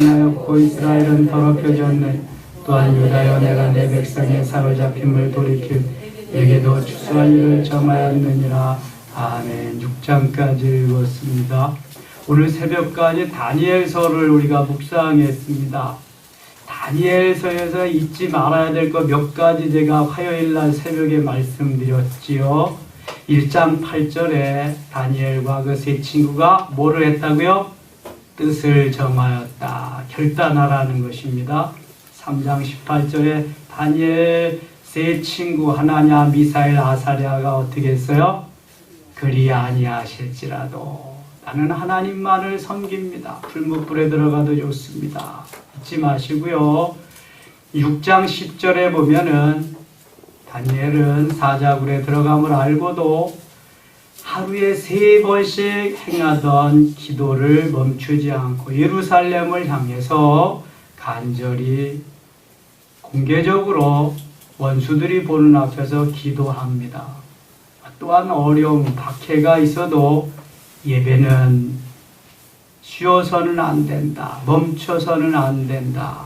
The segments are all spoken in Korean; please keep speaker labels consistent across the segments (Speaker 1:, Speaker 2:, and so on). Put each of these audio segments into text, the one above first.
Speaker 1: 하였고 이스라엘은 더럽혀졌네. 또한 유다여 내가 내 백성의 사로잡힘을 돌이킬 내게도 추수할 일을 정하였느니라. 아멘. 6장까지 읽었습니다. 오늘 새벽까지 다니엘서를 우리가 묵상했습니다. 다니엘서에서 잊지 말아야 될 것 몇 가지 제가 화요일날 새벽에 말씀드렸지요. 1장 8절에 다니엘과 그 세 친구가 뭐를 했다고요? 뜻을 정하였다. 결단하라는 것입니다. 3장 18절에 다니엘 세 친구 하나냐 미사엘 아사랴가 어떻게 했어요? 그리 아니하실지라도 나는 하나님만을 섬깁니다. 불못불에 들어가도 좋습니다. 잊지 마시고요. 6장 10절에 보면은 다니엘은 사자굴에 들어감을 알고도 하루에 3번씩 행하던 기도를 멈추지 않고 예루살렘을 향해서 간절히 공개적으로 원수들이 보는 앞에서 기도합니다. 또한 어려움, 박해가 있어도 예배는 쉬어서는 안 된다. 멈춰서는 안 된다.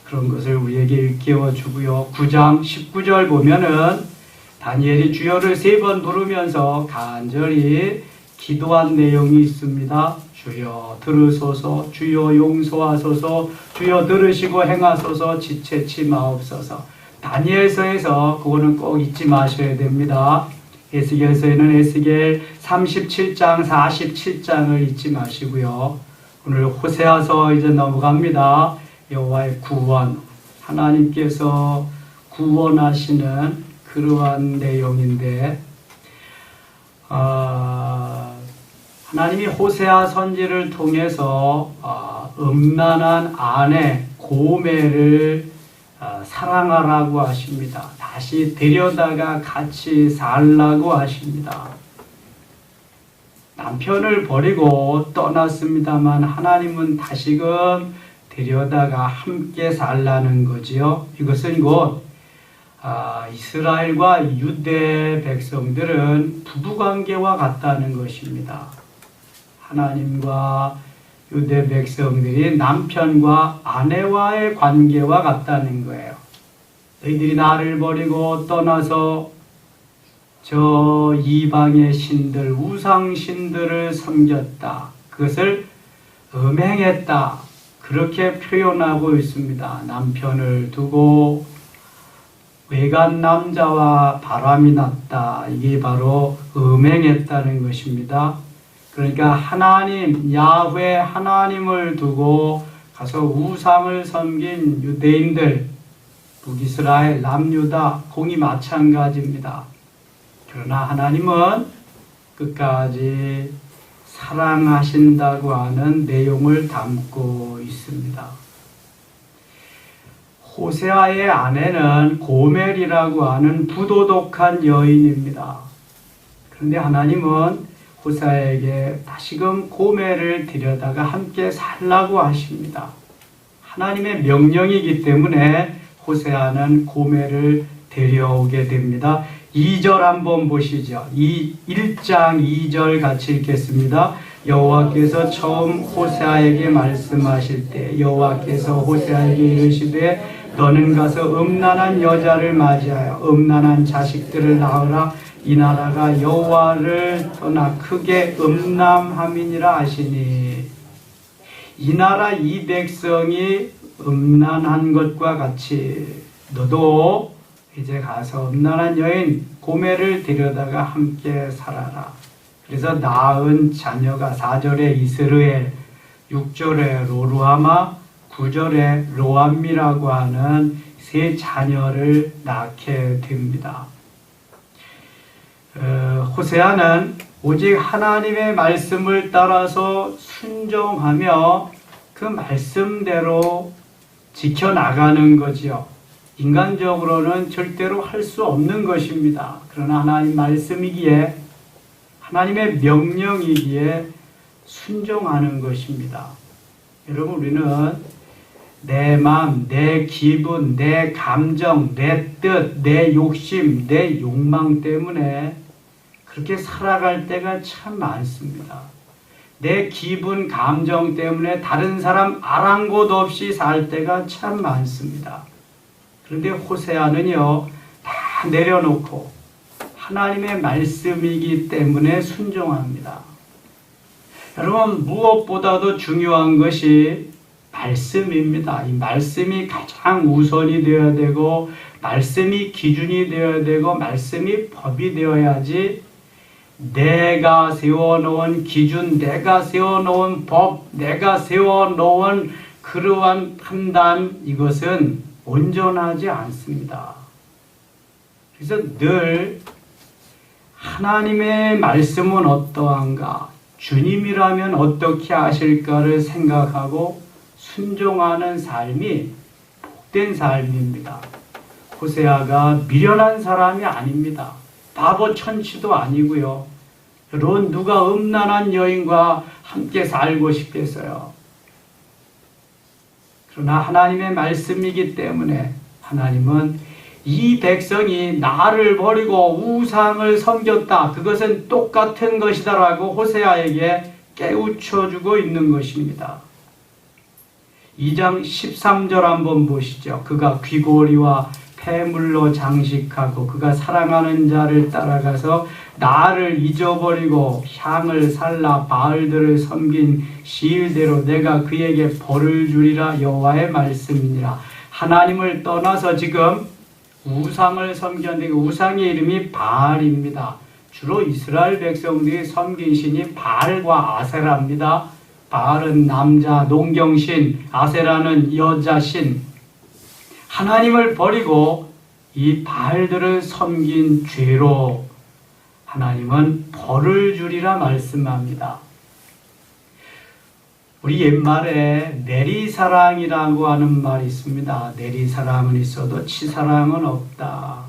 Speaker 1: 그런 것을 우리에게 일깨워 주고요. 9장 19절 보면은 다니엘이 주여를 3번 부르면서 간절히 기도한 내용이 있습니다. 주여 들으소서, 주여 용서하소서, 주여 들으시고 행하소서, 지체치 마옵소서. 다니엘서에서 그거는 꼭 잊지 마셔야 됩니다. 에스겔서에는 에스겔 37장, 47장을 잊지 마시고요. 오늘 호세아서 이제 넘어갑니다. 여호와의 구원, 하나님께서 구원하시는 그러한 내용인데 하나님이 호세아 선지를 통해서 음란한 아내 고멜을 사랑하라고 하십니다. 다시 데려다가 같이 살라고 하십니다. 남편을 버리고 떠났습니다만 하나님은 다시금 데려다가 함께 살라는 거지요. 이것은 곧 이스라엘과 유대 백성들은 부부관계와 같다는 것입니다. 하나님과 유대 백성들이 남편과 아내와의 관계와 같다는 거예요. 너희들이 나를 버리고 떠나서 저 이방의 신들, 우상신들을 섬겼다. 그것을 음행했다. 그렇게 표현하고 있습니다. 남편을 두고 외간 남자와 바람이 났다. 이게 바로 음행했다는 것입니다. 그러니까 하나님, 야훼 하나님을 두고 가서 우상을 섬긴 유대인들, 북이스라엘, 남유다, 공이 마찬가지입니다. 그러나 하나님은 끝까지 사랑하신다고 하는 내용을 담고 있습니다. 호세아의 아내는 고멜이라고 하는 부도덕한 여인입니다. 그런데 하나님은 호세아에게 다시금 고멜을 들여다가 함께 살라고 하십니다. 하나님의 명령이기 때문에 호세아는 고멜을 데려오게 됩니다. 2절 한번 보시죠. 1장 2절 같이 읽겠습니다. 여호와께서 처음 호세아에게 말씀하실 때 여호와께서 호세아에게 이르시되 너는 가서 음란한 여자를 맞이하여 음란한 자식들을 낳으라. 이 나라가 여호와를 떠나 크게 음란함이니라 하시니, 이 나라 이 백성이 음란한 것과 같이 너도 이제 가서 음란한 여인 고멜을 데려다가 함께 살아라. 그래서 낳은 자녀가 4절에 이스르엘, 6절에 로루하마, 9절에 로암미라고 하는 세 자녀를 낳게 됩니다. 호세아는 오직 하나님의 말씀을 따라서 순종하며 그 말씀대로 지켜나가는 거지요. 인간적으로는 절대로 할 수 없는 것입니다. 그러나 하나님 말씀이기에, 하나님의 명령이기에 순종하는 것입니다. 여러분, 우리는 내 마음, 내 기분, 내 감정, 내 뜻, 내 욕심, 내 욕망 때문에 그렇게 살아갈 때가 참 많습니다. 내 기분, 감정 때문에 다른 사람 아랑곳 없이 살 때가 참 많습니다. 그런데 호세아는요, 다 내려놓고 하나님의 말씀이기 때문에 순종합니다. 여러분, 무엇보다도 중요한 것이 말씀입니다. 이 말씀이 가장 우선이 되어야 되고, 말씀이 기준이 되어야 되고, 말씀이 법이 되어야지, 내가 세워놓은 기준, 내가 세워놓은 법, 내가 세워놓은 그러한 판단, 이것은 온전하지 않습니다. 그래서 늘 하나님의 말씀은 어떠한가, 주님이라면 어떻게 하실까를 생각하고 순종하는 삶이 복된 삶입니다. 호세아가 미련한 사람이 아닙니다. 바보 천치도 아니고요. 여러분, 누가 음란한 여인과 함께 살고 싶겠어요? 그러나 하나님의 말씀이기 때문에 하나님은 이 백성이 나를 버리고 우상을 섬겼다, 그것은 똑같은 것이다라고 호세아에게 깨우쳐주고 있는 것입니다. 2장 13절 한번 보시죠. 그가 귀고리와 폐물로 장식하고 그가 사랑하는 자를 따라가서 나를 잊어버리고 향을 살라 바알들을 섬긴 시일대로 내가 그에게 벌을 주리라. 여호와의 말씀이니라. 하나님을 떠나서 지금 우상을 섬겼는데 그 우상의 이름이 바알입니다. 주로 이스라엘 백성들이 섬긴 신이 바알과 아세라입니다. 바알은 남자 농경신, 아세라는 여자신. 하나님을 버리고 이 바알들을 섬긴 죄로 하나님은 벌을 주리라 말씀합니다. 우리 옛말에 내리사랑이라고 하는 말이 있습니다. 내리사랑은 있어도 치사랑은 없다.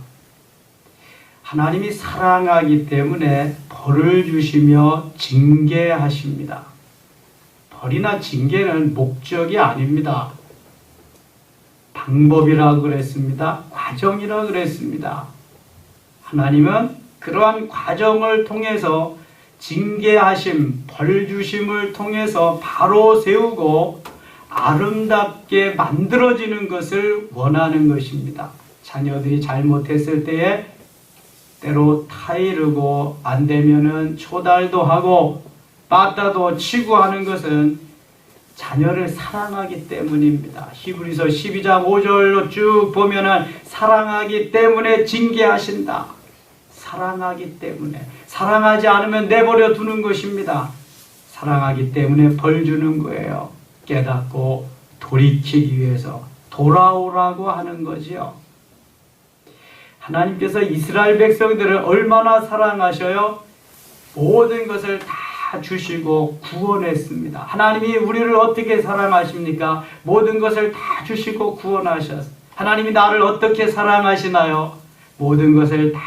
Speaker 1: 하나님이 사랑하기 때문에 벌을 주시며 징계하십니다. 벌이나 징계는 목적이 아닙니다. 방법이라고 그랬습니다. 과정이라고 그랬습니다. 하나님은 그러한 과정을 통해서 징계하심, 벌주심을 통해서 바로 세우고 아름답게 만들어지는 것을 원하는 것입니다. 자녀들이 잘못했을 때에 때로 타이르고 안 되면은 초달도 하고 빠따도 치고 하는 것은 자녀를 사랑하기 때문입니다. 히브리서 12장 5절로 쭉 보면은 사랑하기 때문에 징계하신다. 사랑하기 때문에. 사랑하지 않으면 내버려 두는 것입니다. 사랑하기 때문에 벌 주는 거예요. 깨닫고 돌이키기 위해서 돌아오라고 하는 거지요. 하나님께서 이스라엘 백성들을 얼마나 사랑하셔요? 모든 것을 다 주시고 구원했습니다. 하나님이 우리를 어떻게 사랑하십니까? 모든 것을 다 주시고 구원하셨어요. 하나님이 나를 어떻게 사랑하시나요? 모든 것을 다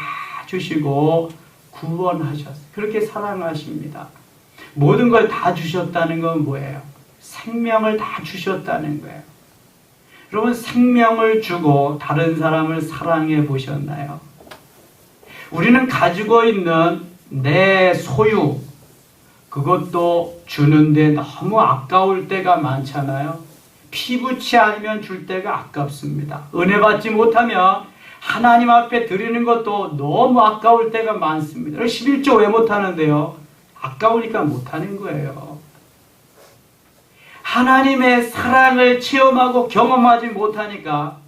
Speaker 1: 주시고 구원하셨어요. 그렇게 사랑하십니다. 모든 걸 다 주셨다는 건 뭐예요? 생명을 다 주셨다는 거예요. 여러분, 생명을 주고 다른 사람을 사랑해 보셨나요? 우리는 가지고 있는 내 소유, 그것도 주는데 너무 아까울 때가 많잖아요. 피부치 아니면 줄 때가 아깝습니다. 은혜 받지 못하면 하나님 앞에 드리는 것도 너무 아까울 때가 많습니다. 11조 왜 못하는데요? 아까우니까 못하는 거예요. 하나님의 사랑을 체험하고 경험하지 못하니까.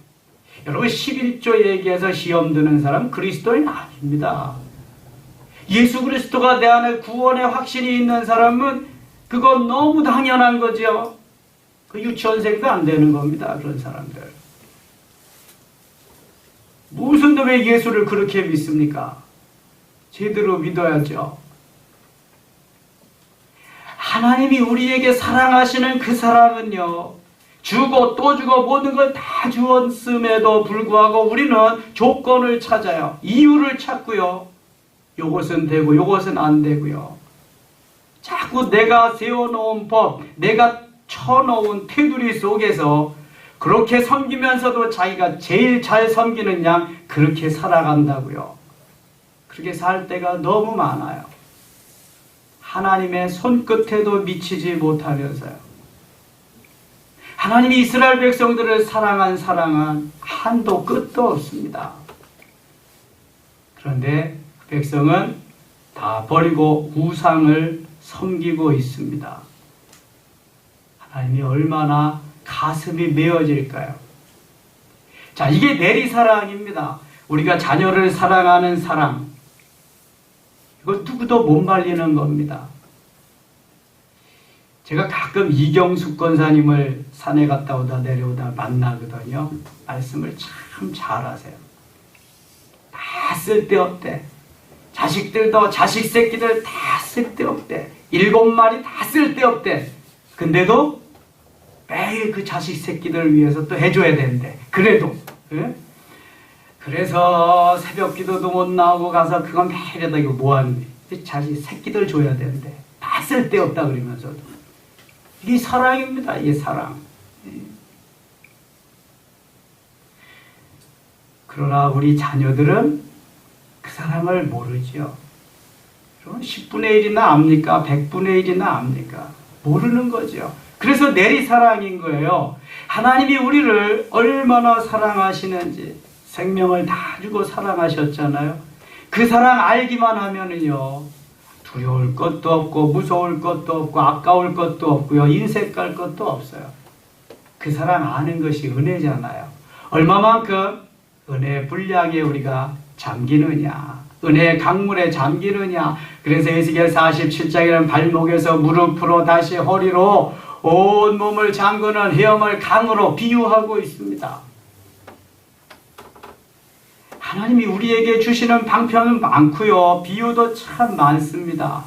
Speaker 1: 여러분, 11조 얘기해서 시험 드는 사람 그리스도인 아닙니다. 예수 그리스도가 내 안에 구원의 확신이 있는 사람은 그건 너무 당연한 거죠. 그 유치원생도 안 되는 겁니다. 그런 사람들. 무슨 왜 예수를 그렇게 믿습니까? 제대로 믿어야죠. 하나님이 우리에게 사랑하시는 그 사랑은요, 주고 또 주고 모든 걸 다 주었음에도 불구하고 우리는 조건을 찾아요. 이유를 찾고요. 요것은 되고 요것은 안 되고요. 자꾸 내가 세워놓은 법, 내가 쳐놓은 테두리 속에서 그렇게 섬기면서도 자기가 제일 잘 섬기는 양 그렇게 살아간다고요. 그렇게 살 때가 너무 많아요. 하나님의 손끝에도 미치지 못하면서요. 하나님이 이스라엘 백성들을 사랑한 사랑은 한도 끝도 없습니다. 그런데 백성은 다 버리고 우상을 섬기고 있습니다. 하나님이 얼마나 가슴이 메어질까요? 자, 이게 내리사랑입니다. 우리가 자녀를 사랑하는 사랑. 이거 누구도 못 말리는 겁니다. 제가 가끔 이경숙 권사님을 산에 갔다 오다 내려오다 만나거든요. 말씀을 참 잘하세요. 다 쓸데없대. 자식들도 자식 새끼들 다 쓸데없대. 7마리 다 쓸데없대. 근데도 매일 그 자식 새끼들을 위해서 또 해줘야 되는데 그래도 예? 그래서 새벽 기도도 못 나오고 가서 그건 매일 해다 이거 뭐하는데 자식 새끼들 줘야 되는데 다 쓸데없다 그러면서도 이게 사랑입니다. 이게 사랑. 그러나 우리 자녀들은 그 사랑을 모르죠. 그럼 10분의 1이나 압니까? 100분의 1이나 압니까? 모르는 거죠. 그래서 내리사랑인 거예요. 하나님이 우리를 얼마나 사랑하시는지 생명을 다 주고 사랑하셨잖아요. 그 사랑 알기만 하면은요 두려울 것도 없고 무서울 것도 없고 아까울 것도 없고요 인색 깔 것도 없어요. 그 사랑 아는 것이 은혜잖아요. 얼마만큼 은혜의 분량에 우리가 잠기느냐, 은혜의 강물에 잠기느냐. 그래서 에스겔 47장에는 발목에서 무릎으로 다시 허리로 온 몸을 잠그는 헤엄을 강으로 비유하고 있습니다. 하나님이 우리에게 주시는 방편은 많고요. 비유도 참 많습니다.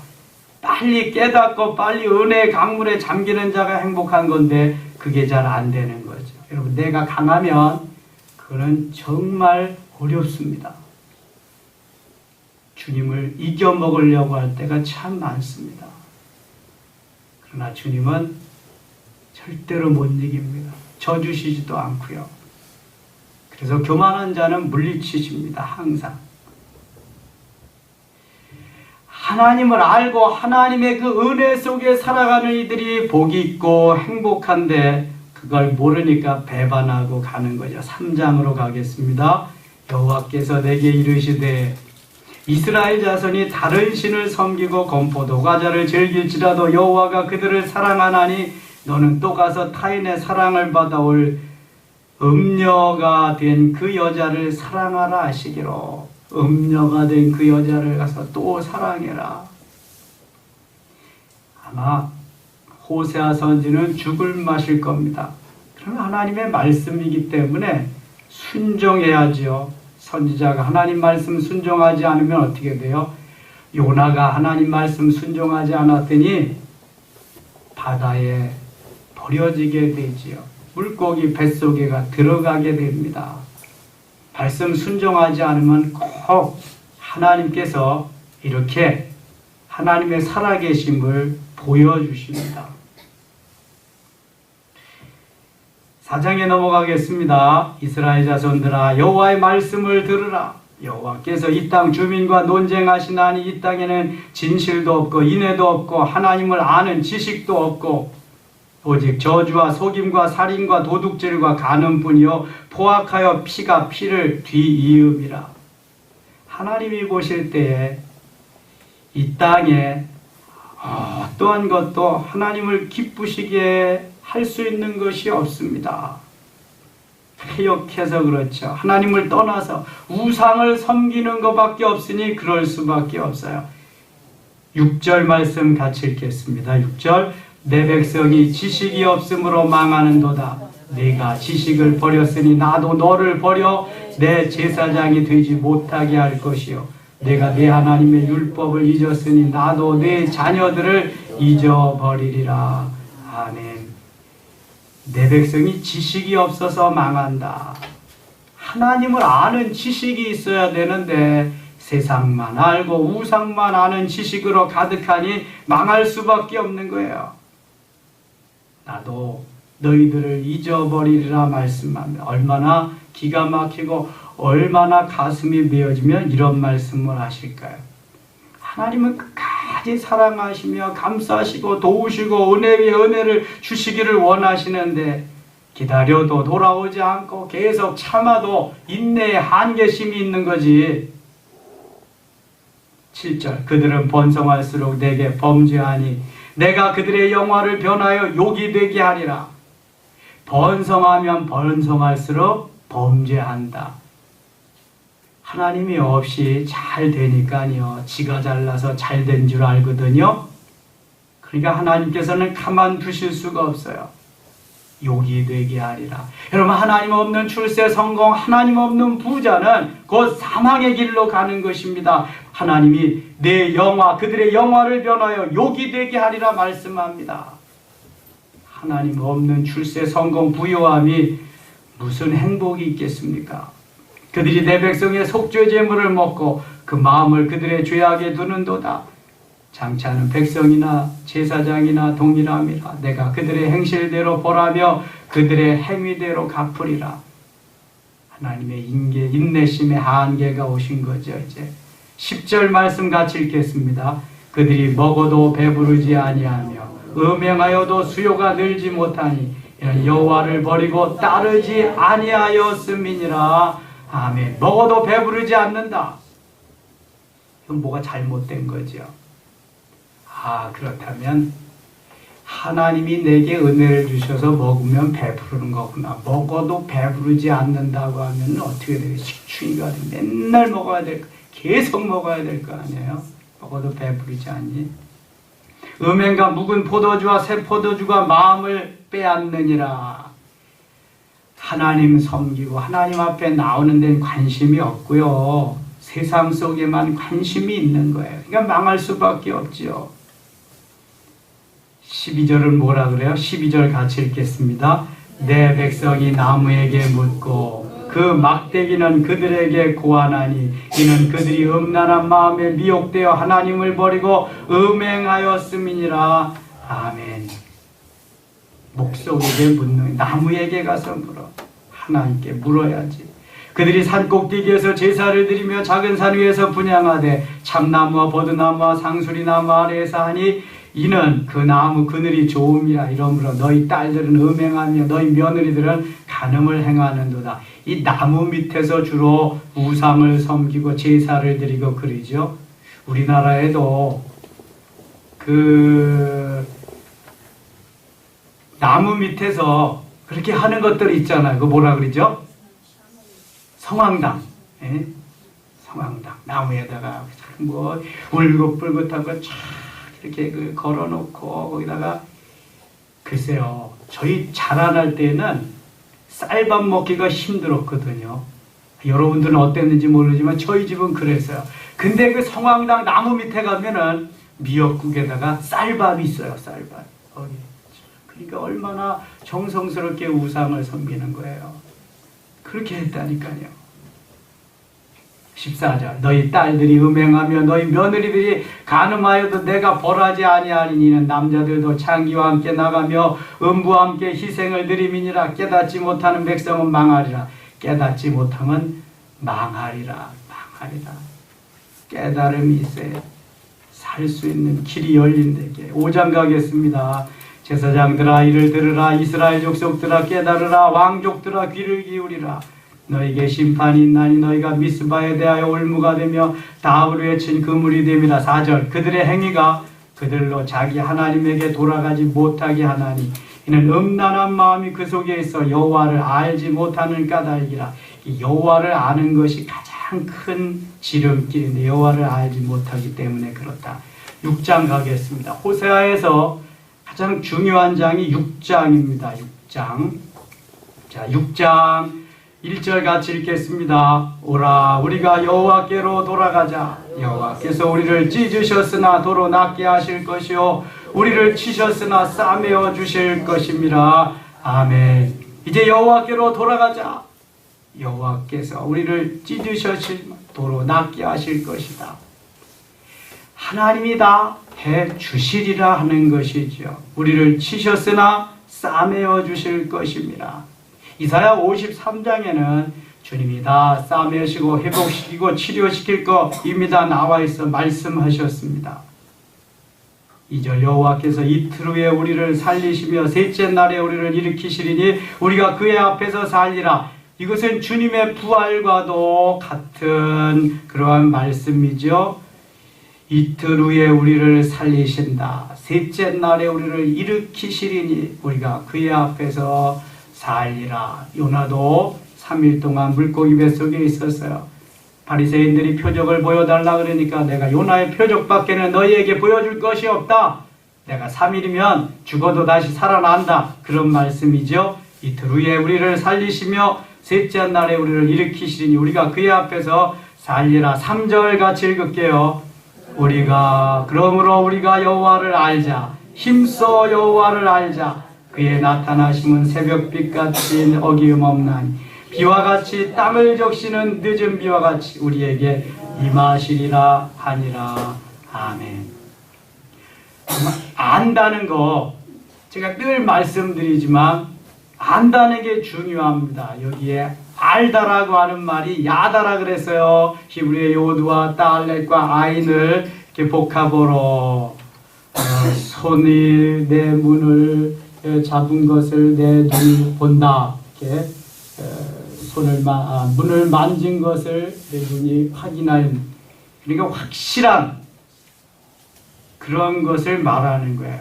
Speaker 1: 빨리 깨닫고 빨리 은혜의 강물에 잠기는 자가 행복한 건데 그게 잘 안 되는 거죠. 여러분, 내가 강하면 그거는 정말 어렵습니다. 주님을 이겨먹으려고 할 때가 참 많습니다. 그러나 주님은 절대로 못 이깁니다. 져주시지도 않고요. 그래서 교만한 자는 물리치십니다. 항상. 하나님을 알고 하나님의 그 은혜 속에 살아가는 이들이 복이 있고 행복한데 그걸 모르니까 배반하고 가는 거죠. 3장으로 가겠습니다. 여호와께서 내게 이르시되 이스라엘 자손이 다른 신을 섬기고 건포도 과자를 즐길지라도 여호와가 그들을 사랑하나니 너는 또 가서 타인의 사랑을 받아올 음녀가 된 그 여자를 사랑하라 하시기로. 음녀가 된 그 여자를 가서 또 사랑해라. 아마 호세아 선지는 죽을 맛일 겁니다. 그러면 하나님의 말씀이기 때문에 순종해야지요. 선지자가 하나님 말씀 순종하지 않으면 어떻게 돼요? 요나가 하나님 말씀 순종하지 않았더니 바다에 버려지게 되지요. 물고기 뱃속에가 들어가게 됩니다. 말씀 순종하지 않으면 꼭 하나님께서 이렇게 하나님의 살아계심을 보여주십니다. 4장에 넘어가겠습니다. 이스라엘 자손들아 여호와의 말씀을 들으라. 여호와께서 이 땅 주민과 논쟁하시나니 이 땅에는 진실도 없고 인애도 없고 하나님을 아는 지식도 없고 오직 저주와 속임과 살인과 도둑질과 간음뿐이요 포악하여 피가 피를 뒤이음이라. 하나님이 보실 때에 이 땅에 어떠한 것도 하나님을 기쁘시게 할 수 있는 것이 없습니다. 패역해서 그렇죠. 하나님을 떠나서 우상을 섬기는 것밖에 없으니 그럴 수밖에 없어요. 6절 말씀 같이 읽겠습니다. 6절 내 백성이 지식이 없으므로 망하는도다. 내가 지식을 버렸으니 나도 너를 버려 내 제사장이 되지 못하게 할 것이요 내가 내 하나님의 율법을 잊었으니 나도 내 자녀들을 잊어버리리라. 아멘. 내 백성이 지식이 없어서 망한다. 하나님을 아는 지식이 있어야 되는데 세상만 알고 우상만 아는 지식으로 가득하니 망할 수밖에 없는 거예요. 나도 너희들을 잊어버리리라 말씀합니다. 얼마나 기가 막히고 얼마나 가슴이 메어지면 이런 말씀을 하실까요? 하나님은 끝까지 끝까지 사랑하시며 감싸시고 도우시고 은혜 위에 은혜를 주시기를 원하시는데 기다려도 돌아오지 않고 계속 참아도 인내의 한계심이 있는 거지. 7절 그들은 번성할수록 내게 범죄하니 내가 그들의 영화를 변하여 욕이 되게 하리라. 번성하면 번성할수록 범죄한다. 하나님이 없이 잘 되니까요. 지가 잘나서 잘 된 줄 알거든요. 그러니까 하나님께서는 가만두실 수가 없어요. 욕이 되게 하리라. 여러분, 하나님 없는 출세 성공, 하나님 없는 부자는 곧 사망의 길로 가는 것입니다. 하나님이 내 영화, 그들의 영화를 변하여 욕이 되게 하리라 말씀합니다. 하나님 없는 출세 성공, 부요함이 무슨 행복이 있겠습니까? 그들이 내 백성의 속죄 제물을 먹고 그 마음을 그들의 죄악에 두는도다. 장차는 백성이나 제사장이나 동일함이라. 내가 그들의 행실대로 벌하며 그들의 행위대로 갚으리라. 하나님의 인내심의 한계가 오신 거죠. 이제 10절 말씀 같이 읽겠습니다. 그들이 먹어도 배부르지 아니하며 음행하여도 수요가 늘지 못하니 이는 여호와를 버리고 따르지 아니하였음이니라. 아멘. 먹어도 배부르지 않는다. 이건 뭐가 잘못된 거죠. 그렇다면 하나님이 내게 은혜를 주셔서 먹으면 배부르는 거구나. 먹어도 배부르지 않는다고 하면 어떻게 되겠어요? 식충이가 맨날 먹어야 될 거, 계속 먹어야 될 거 아니에요? 먹어도 배부르지 않니? 음행과 묵은 포도주와 새 포도주가 마음을 빼앗느니라. 하나님 섬기고 하나님 앞에 나오는 데는 관심이 없고요. 세상 속에만 관심이 있는 거예요. 그러니까 망할 수밖에 없지요. 12절은 뭐라 그래요? 12절 같이 읽겠습니다. 내 백성이 나무에게 묻고 그 막대기는 그들에게 고하나니 이는 그들이 음란한 마음에 미혹되어 하나님을 버리고 음행하였음이니라. 아멘. 목석에게 묻는, 나무에게 가서 물어. 하나님께 물어야지. 그들이 산꼭대기에서 제사를 드리며 작은 산 위에서 분향하되 참나무와 버드나무와 상수리나무 아래에서 하니 이는 그 나무 그늘이 좋음이라. 이러므로 너희 딸들은 음행하며 너희 며느리들은 간음을 행하는도다. 이 나무 밑에서 주로 우상을 섬기고 제사를 드리고 그러죠. 우리나라에도 그 나무 밑에서 그렇게 하는 것들 있잖아요. 그 뭐라 그러죠? 성황당. 예? 성황당. 나무에다가 뭐 울긋불긋한 거 쫙 이렇게 걸어놓고 거기다가 글쎄요. 저희 자라날 때는 쌀밥 먹기가 힘들었거든요. 여러분들은 어땠는지 모르지만 저희 집은 그랬어요. 근데 그 성황당 나무 밑에 가면은 미역국에다가 쌀밥이 있어요. 쌀밥. 거기. 그러니까 얼마나 정성스럽게 우상을 섬기는 거예요. 그렇게 했다니까요. 14절 너희 딸들이 음행하며 너희 며느리들이 간음하여도 내가 벌하지 아니하리니 이는 남자들도 창기와 함께 나가며 음부와 함께 희생을 드림이니라. 깨닫지 못하는 백성은 망하리라. 깨닫지 못하면 망하리라. 망하리라. 깨달음이 있어야 살 수 있는 길이 열린다게. 5장 가겠습니다. 제사장들아 이를 들으라. 이스라엘 족속들아 깨달으라. 왕족들아 귀를 기울이라. 너에게 심판이 있나니 너희가 미스바에 대하여 올무가 되며 다브루에 친 그물이 됨이라. 4절 그들의 행위가 그들로 자기 하나님에게 돌아가지 못하게 하나니 이는 음란한 마음이 그 속에 있어 여호와를 알지 못하는 까닭이라. 이 여호와를 아는 것이 가장 큰 지름길인데 여호와를 알지 못하기 때문에 그렇다. 6장 가겠습니다. 호세아에서 가장 중요한 장이 6장입니다. 6장. 자, 6장 1절 같이 읽겠습니다. 오라 우리가 여호와께로 돌아가자. 여호와께서 우리를 찢으셨으나 도로 낫게 하실 것이요 우리를 치셨으나 싸매어 주실 것입니다. 아멘. 이제 여호와께로 돌아가자. 여호와께서 우리를 찢으셨으나 도로 낫게 하실 것이다. 하나님이 다 해주시리라 하는 것이죠. 우리를 치셨으나 싸매어 주실 것입니다. 이사야 53장에는 주님이 다 싸매시고 회복시키고 치료시킬 거 이미 다 나와 있어 말씀하셨습니다. 2절 여호와께서 이틀 후에 우리를 살리시며 셋째 날에 우리를 일으키시리니 우리가 그의 앞에서 살리라. 이것은 주님의 부활과도 같은 그러한 말씀이죠. 이틀 후에 우리를 살리신다. 셋째 날에 우리를 일으키시리니 우리가 그의 앞에서 살리라. 요나도 3일 동안 물고기 뱃속에 있었어요. 바리새인들이 표적을 보여달라 그러니까 내가 요나의 표적밖에는 너희에게 보여줄 것이 없다. 내가 3일이면 죽어도 다시 살아난다. 그런 말씀이죠. 이틀 후에 우리를 살리시며 셋째 날에 우리를 일으키시리니 우리가 그의 앞에서 살리라. 3절 같이 읽을게요. 그러므로 우리가 여호와를 알자. 힘써 여호와를 알자. 그의 나타나심은 새벽빛같이 어김없나니 비와 같이 땅을 적시는 늦은 비와 같이 우리에게 임하시리라 하니라. 아멘. 안다는 거 제가 늘 말씀드리지만 안다는 게 중요합니다. 여기에 알다라고 하는 말이 야다라 그랬어요. 히브리의 요드와 딸렛과 아인을 이렇게 복합으로 손이 내 문을 잡은 것을 내 눈이 본다. 이렇게 문을 만진 것을 내 눈이 확인하는, 그러니까 확실한 그런 것을 말하는 거예요.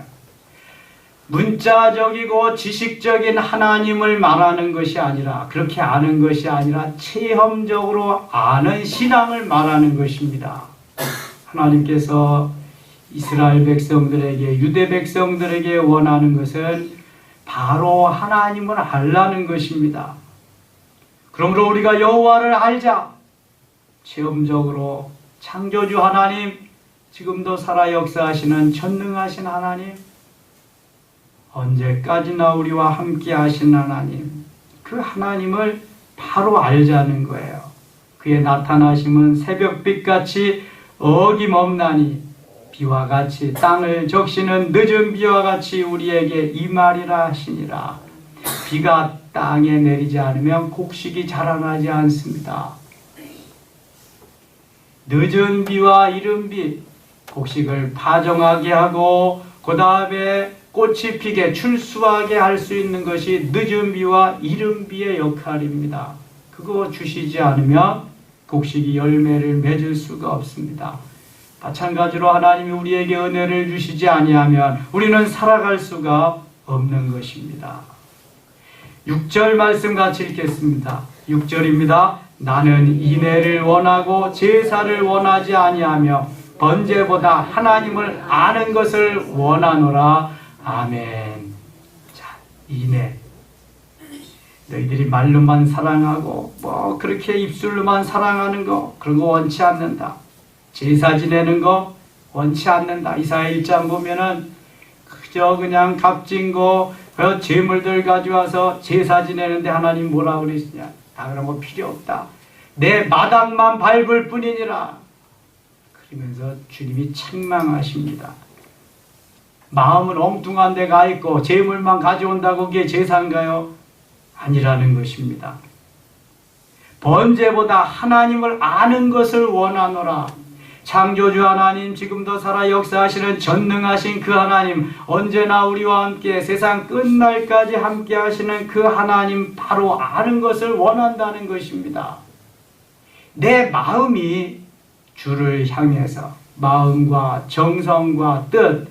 Speaker 1: 문자적이고 지식적인 하나님을 말하는 것이 아니라, 그렇게 아는 것이 아니라 체험적으로 아는 신앙을 말하는 것입니다. 하나님께서 이스라엘 백성들에게, 유대 백성들에게 원하는 것은 바로 하나님을 알라는 것입니다. 그러므로 우리가 여호와를 알자. 체험적으로 창조주 하나님, 지금도 살아 역사하시는 전능하신 하나님, 언제까지나 우리와 함께 하신 하나님, 그 하나님을 바로 알자는 거예요. 그의 나타나심은 새벽빛같이 어김없나니 비와 같이 땅을 적시는 늦은 비와 같이 우리에게 임하리라 하시니라. 비가 땅에 내리지 않으면 곡식이 자라나지 않습니다. 늦은 비와 이른 비, 곡식을 파종하게 하고 그 다음에 꽃이 피게 출수하게 할 수 있는 것이 늦은 비와 이른 비의 역할입니다. 그거 주시지 않으면 곡식이 열매를 맺을 수가 없습니다. 마찬가지로 하나님이 우리에게 은혜를 주시지 아니하면 우리는 살아갈 수가 없는 것입니다. 6절 말씀 같이 읽겠습니다. 6절입니다. 나는 인애를 원하고 제사를 원하지 아니하며 번제보다 하나님을 아는 것을 원하노라. 아멘. 자, 인애. 너희들이 말로만 사랑하고 그렇게 입술로만 사랑하는 거, 그런 거 원치 않는다. 제사 지내는 거 원치 않는다. 이사야 1장 보면은 그저 그냥 값진 거 재물들 가져와서 제사 지내는데 하나님 뭐라 그러시냐. 다 그런 거 필요 없다. 내 마당만 밟을 뿐이니라. 그러면서 주님이 책망하십니다. 마음은 엉뚱한 데 가 있고 재물만 가져온다고 그게 제사인가요? 아니라는 것입니다. 번제보다 하나님을 아는 것을 원하노라. 창조주 하나님, 지금도 살아 역사하시는 전능하신 그 하나님, 언제나 우리와 함께 세상 끝날까지 함께 하시는 그 하나님 바로 아는 것을 원한다는 것입니다. 내 마음이 주를 향해서 마음과 정성과 뜻,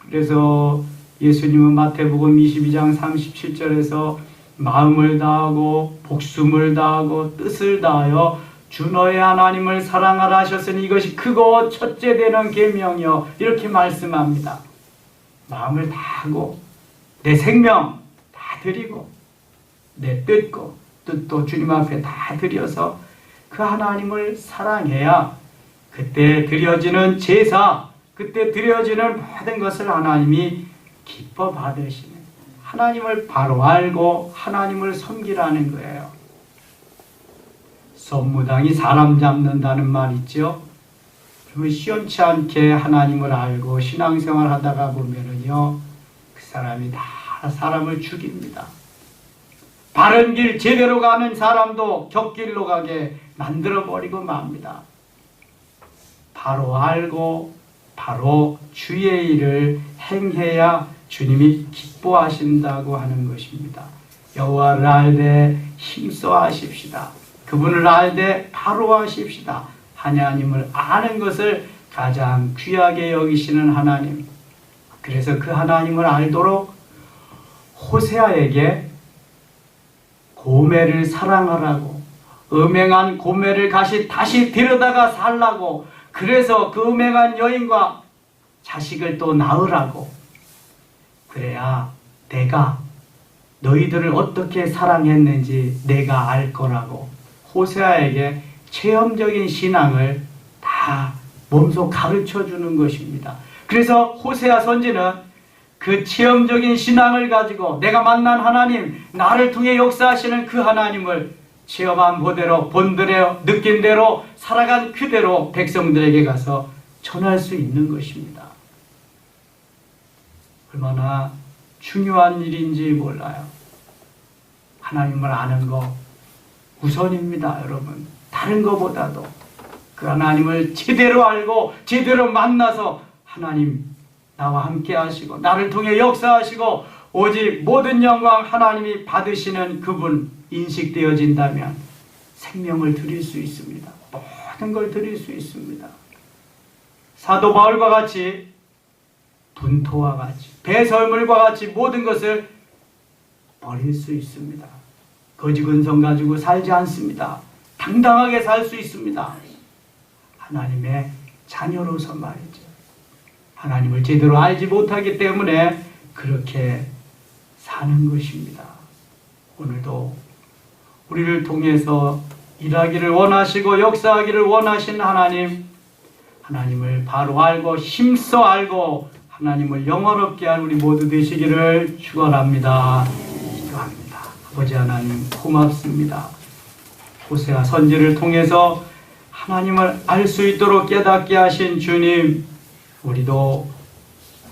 Speaker 1: 그래서 예수님은 마태복음 22장 37절에서 마음을 다하고 복숨을 다하고 뜻을 다하여 주 너의 하나님을 사랑하라 하셨으니 이것이 크고 첫째 되는 계명이요, 이렇게 말씀합니다. 마음을 다하고 내 생명 다 드리고 내 뜻도 주님 앞에 다 드려서 그 하나님을 사랑해야 그때 드려지는 제사, 그때 드려지는 모든 것을 하나님이 기뻐 받으시는, 하나님을 바로 알고 하나님을 섬기라는 거예요. 섭무당이 사람 잡는다는 말 있죠. 그러면 시원치 않게 하나님을 알고 신앙생활 하다가 보면은요, 그 사람이 다 사람을 죽입니다. 바른 길 제대로 가는 사람도 곁길로 가게 만들어버리고 맙니다. 바로 알고 바로 주의 일을 행해야 주님이 기뻐하신다고 하는 것입니다. 여호와를 알되 힘써 하십시다. 그분을 알되 바로 하십시다. 하나님을 아는 것을 가장 귀하게 여기시는 하나님. 그래서 그 하나님을 알도록 호세아에게 고멜을 사랑하라고, 음행한 고멜을 다시 데려다가 살라고, 그래서 그 음행한 여인과 자식을 또 낳으라고, 그래야 내가 너희들을 어떻게 사랑했는지 내가 알 거라고 호세아에게 체험적인 신앙을 다 몸소 가르쳐 주는 것입니다. 그래서 호세아 선지는 그 체험적인 신앙을 가지고 내가 만난 하나님, 나를 통해 역사하시는 그 하나님을 체험한 그대로, 본 대로, 느낀 대로, 살아간 그대로 백성들에게 가서 전할 수 있는 것입니다. 얼마나 중요한 일인지 몰라요. 하나님을 아는 거 우선입니다, 여러분. 다른 것보다도 그 하나님을 제대로 알고 제대로 만나서 하나님 나와 함께 하시고 나를 통해 역사하시고 오직 모든 영광 하나님이 받으시는 그분 인식되어진다면 생명을 드릴 수 있습니다. 모든 걸 드릴 수 있습니다. 사도 바울과 같이 분토와 같이 배설물과 같이 모든 것을 버릴 수 있습니다. 거지 근성 가지고 살지 않습니다. 당당하게 살 수 있습니다. 하나님의 자녀로서 말이죠. 하나님을 제대로 알지 못하기 때문에 그렇게 사는 것입니다. 오늘도 우리를 통해서 일하기를 원하시고 역사하기를 원하신 하나님, 하나님을 바로 알고 힘써 알고 하나님을 영원롭게 할 우리 모두 되시기를 축원합니다. 기도합니다. 아버지 하나님 고맙습니다. 호세아 선지를 통해서 하나님을 알 수 있도록 깨닫게 하신 주님, 우리도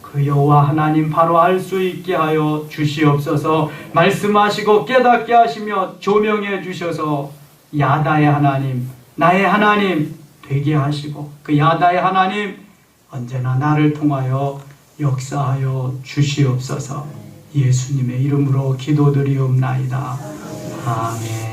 Speaker 1: 그 여호와 하나님 바로 알 수 있게 하여 주시옵소서. 말씀하시고 깨닫게 하시며 조명해 주셔서 야다의 하나님, 나의 하나님 되게 하시고 그 야다의 하나님 언제나 나를 통하여 역사하여 주시옵소서. 예수님의 이름으로 기도드리옵나이다. 아멘.